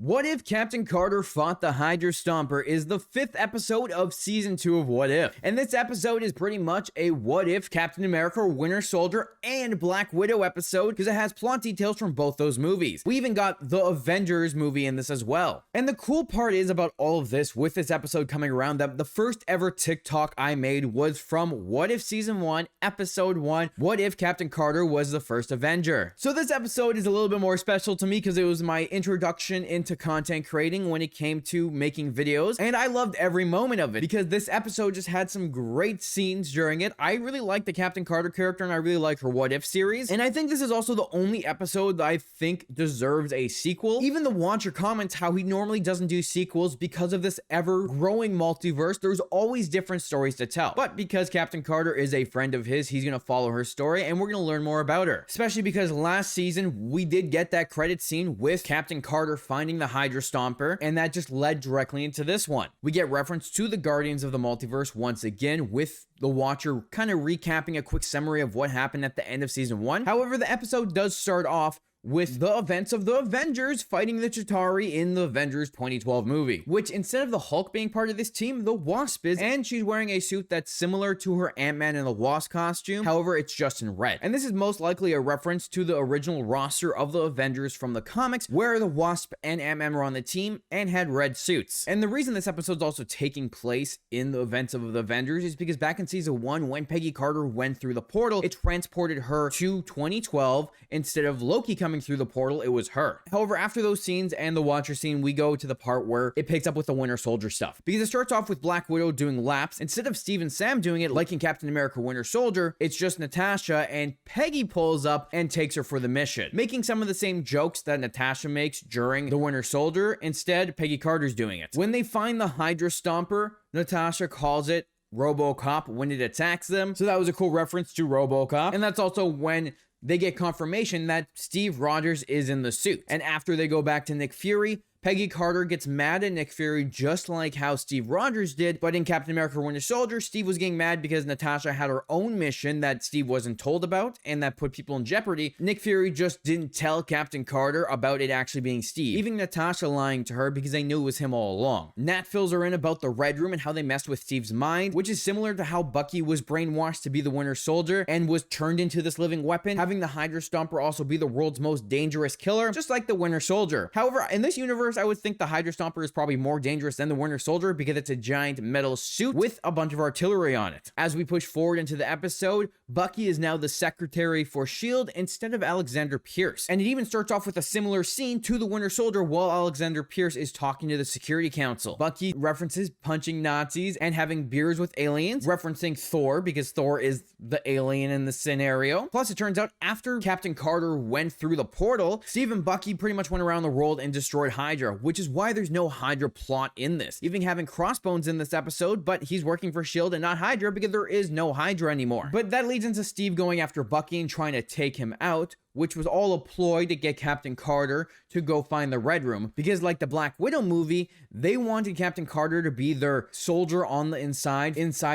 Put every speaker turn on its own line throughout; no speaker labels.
What If Captain Carter Fought the Hydra Stomper is the 5th episode of Season 2 of What If. And this episode is pretty much a What If Captain America, Winter Soldier, and Black Widow episode because it has plot details from both those movies. We even got the Avengers movie in this as well. And the cool part is about all of this with this episode coming around that the first ever TikTok I made was from What If Season 1, Episode 1, What If Captain Carter was the first Avenger. So this episode is a little bit more special to me because it was my introduction into content creating when it came to making videos, and I loved every moment of it because this episode just had some great scenes during it. I really like the Captain Carter character and I really like her What If series, and I think this is also the only episode that I think deserves a sequel. Even the Watcher comments how he normally doesn't do sequels because of this ever-growing multiverse. There's always different stories to tell, but because Captain Carter is a friend of his, he's gonna follow her story and we're gonna learn more about her, especially because last season we did get that credit scene with Captain Carter finding the Hydra Stomper, and that just led directly into this one. We get reference to the Guardians of the Multiverse once again, with the Watcher kind of recapping a quick summary of what happened at the end of season 1. However, the episode does start off with the events of the Avengers fighting the Chitauri in the Avengers 2012 movie, which instead of the Hulk being part of this team, the Wasp is, and she's wearing a suit that's similar to her Ant-Man and the Wasp costume. However, it's just in red. And this is most likely a reference to the original roster of the Avengers from the comics, where the Wasp and Ant-Man were on the team and had red suits. And the reason this episode's also taking place in the events of the Avengers is because back in season 1, when Peggy Carter went through the portal, it transported her to 2012. Instead of Loki coming through the portal, it was her. However, after those scenes and the Watcher scene, we go to the part where it picks up with the Winter Soldier stuff, because it starts off with Black Widow doing laps. Instead of Steve and Sam doing it like in Captain America Winter Soldier, it's just Natasha, and Peggy pulls up and takes her for the mission, making some of the same jokes that Natasha makes during the Winter Soldier. Instead, Peggy Carter's doing it. When they find the Hydra Stomper, Natasha calls it RoboCop when it attacks them, so that was a cool reference to RoboCop. And that's also when they get confirmation that Steve Rogers is in the suit. And after they go back to Nick Fury, Peggy Carter gets mad at Nick Fury just like how Steve Rogers did, but in Captain America Winter Soldier, Steve was getting mad because Natasha had her own mission that Steve wasn't told about and that put people in jeopardy. Nick Fury just didn't tell Captain Carter about it actually being Steve, even Natasha lying to her because they knew it was him all along. Nat fills her in about the Red Room and how they messed with Steve's mind, which is similar to how Bucky was brainwashed to be the Winter Soldier and was turned into this living weapon, having the Hydra Stomper also be the world's most dangerous killer, just like the Winter Soldier. However, in this universe, I would think the Hydra Stomper is probably more dangerous than the Winter Soldier because it's a giant metal suit with a bunch of artillery on it. As we push forward into the episode, Bucky is now the secretary for S.H.I.E.L.D. instead of Alexander Pierce. And it even starts off with a similar scene to the Winter Soldier while Alexander Pierce is talking to the Security Council. Bucky references punching Nazis and having beers with aliens, referencing Thor because Thor is the alien in the scenario. Plus, it turns out after Captain Carter went through the portal, Steve and Bucky pretty much went around the world and destroyed Hydra, which is why there's no Hydra plot in this. Even having Crossbones in this episode, but he's working for S.H.I.E.L.D. and not Hydra because there is no Hydra anymore. But that leads into Steve going after Bucky and trying to take him out, which was all a ploy to get Captain Carter to go find the Red Room, because like the Black Widow movie, they wanted Captain Carter to be their soldier on the inside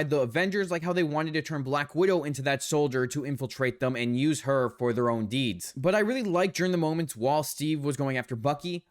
the Avengers, like how they wanted to turn Black Widow into that soldier to infiltrate them and use her for their own deeds. But I really liked during the moments while Steve was going after Bucky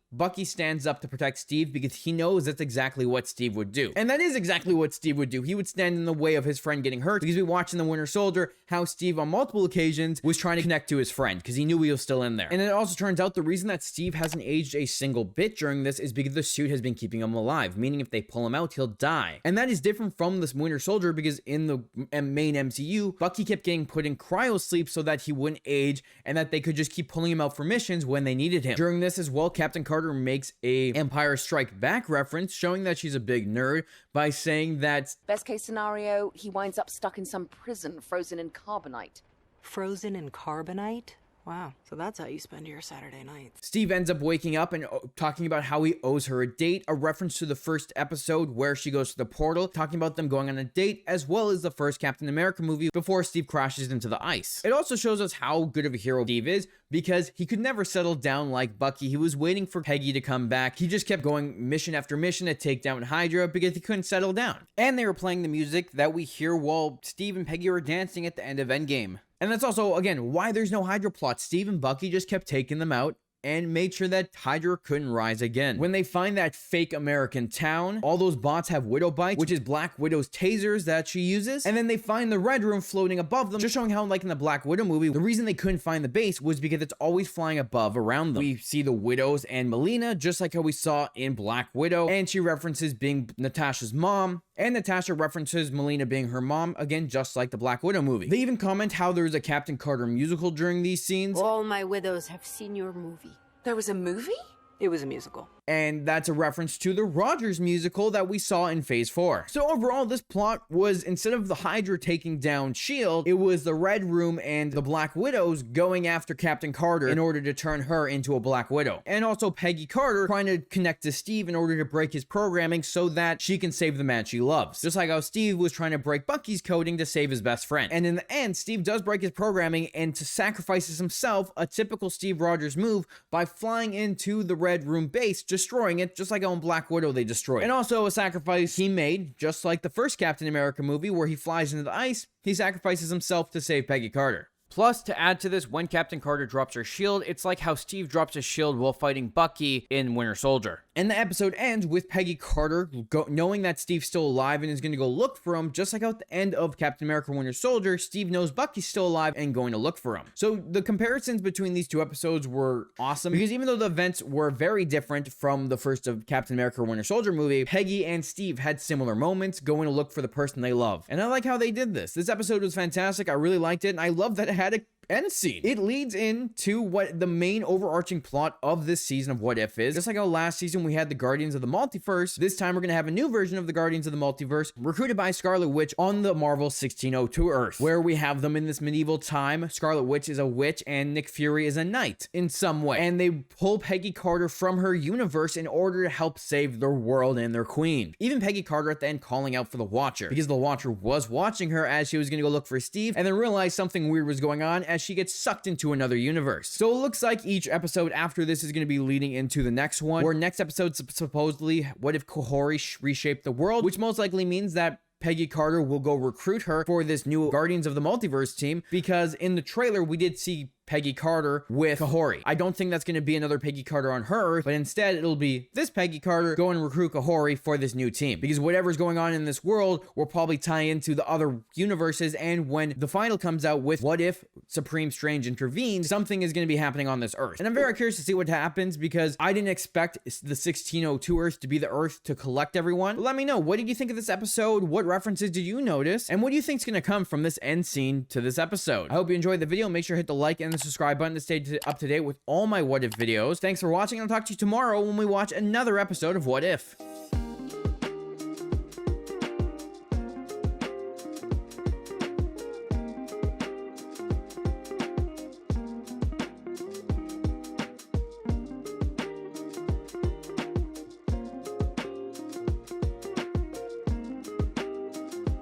stands up to protect Steve because he knows that's exactly what Steve would do. And that is exactly what Steve would do. He would stand in the way of his friend getting hurt, because we watched in the Winter Soldier how Steve on multiple occasions was trying to connect to his friend because he knew he was still in there. And it also turns out the reason that Steve hasn't aged a single bit during this is because the suit has been keeping him alive, meaning if they pull him out, he'll die. And that is different from this Winter Soldier because in the main MCU, Bucky kept getting put in cryo sleep so that he wouldn't age and that they could just keep pulling him out for missions when they needed him. During this as well, Captain Carter makes a Empire Strike Back reference, showing that she's a big nerd by saying that
best case scenario, he winds up stuck in some prison frozen in carbonite.
Frozen in carbonite? Wow, so that's how you spend your Saturday nights.
Steve ends up waking up and talking about how he owes her a date, a reference to the first episode where she goes to the portal, talking about them going on a date, as well as the first Captain America movie before Steve crashes into the ice. It also shows us how good of a hero Steve is, because he could never settle down like Bucky. He was waiting for Peggy to come back. He just kept going mission after mission to take down Hydra because he couldn't settle down. And they were playing the music that we hear while Steve and Peggy were dancing at the end of Endgame. And that's also, again, why there's no Hydra plot. Steve and Bucky just kept taking them out and made sure that Hydra couldn't rise again. When they find that fake American town, all those bots have Widow bites, which is Black Widow's tasers that she uses, and then they find the Red Room floating above them, just showing how, like in the Black Widow movie, the reason they couldn't find the base was because it's always flying above around them. We see the Widows and Melina, just like how we saw in Black Widow, and she references being Natasha's mom, and Natasha references Melina being her mom, again, just like the Black Widow movie. They even comment how there's a Captain Carter musical during these scenes.
All my widows have seen your movie.
There was a movie?
It was a musical.
And that's a reference to the Rogers musical that we saw in Phase 4. So overall, this plot was, instead of the Hydra taking down S.H.I.E.L.D., it was the Red Room and the Black Widows going after Captain Carter in order to turn her into a Black Widow. And also Peggy Carter trying to connect to Steve in order to break his programming so that she can save the man she loves. Just like how Steve was trying to break Bucky's coding to save his best friend. And in the end, Steve does break his programming and sacrifices himself, a typical Steve Rogers move, by flying into the Red Room base, destroying it, just like on Black Widow they destroyed. And also a sacrifice he made, just like the first Captain America movie where he flies into the ice, he sacrifices himself to save Peggy Carter. Plus, to add to this, when Captain Carter drops her shield, it's like how Steve drops his shield while fighting Bucky in Winter Soldier. And the episode ends with Peggy Carter knowing that Steve's still alive and is going to go look for him, just like at the end of Captain America Winter Soldier, Steve knows Bucky's still alive and going to look for him. So the comparisons between these two episodes were awesome, because even though the events were very different from the first of Captain America Winter Soldier movie, Peggy and Steve had similar moments going to look for the person they love. And I like how they did this. This episode was fantastic. I really liked it, and I love that it had a end scene. It leads into what the main overarching plot of this season of What If is. Just like how last season we had the Guardians of the Multiverse, this time we're going to have a new version of the Guardians of the Multiverse recruited by Scarlet Witch on the Marvel 1602 Earth, where we have them in this medieval time. Scarlet Witch is a witch and Nick Fury is a knight in some way, and they pull Peggy Carter from her universe in order to help save their world and their queen. Even Peggy Carter at the end calling out for the Watcher, because the Watcher was watching her as she was going to go look for Steve, and then realized something weird was going on as she gets sucked into another universe. So it looks like each episode after this is going to be leading into the next one, where next episode supposedly what if Kahhori reshaped the world, which most likely means that Peggy Carter will go recruit her for this new Guardians of the Multiverse team, because in the trailer we did see Peggy Carter with Kahhori. I don't think that's going to be another Peggy Carter on her Earth, but instead it'll be this Peggy Carter go and recruit Kahhori for this new team, because whatever's going on in this world will probably tie into the other universes, and when the final comes out with what if Supreme Strange intervenes, something is going to be happening on this Earth. And I'm very curious to see what happens, because I didn't expect the 1602 Earth to be the Earth to collect everyone. But let me know, what did you think of this episode? What references did you notice? And what do you think is going to come from this end scene to this episode? I hope you enjoyed the video. Make sure to hit the like and the subscribe button to stay up to date with all my What If videos. Thanks for watching, and I'll talk to you tomorrow when we watch another episode of What If.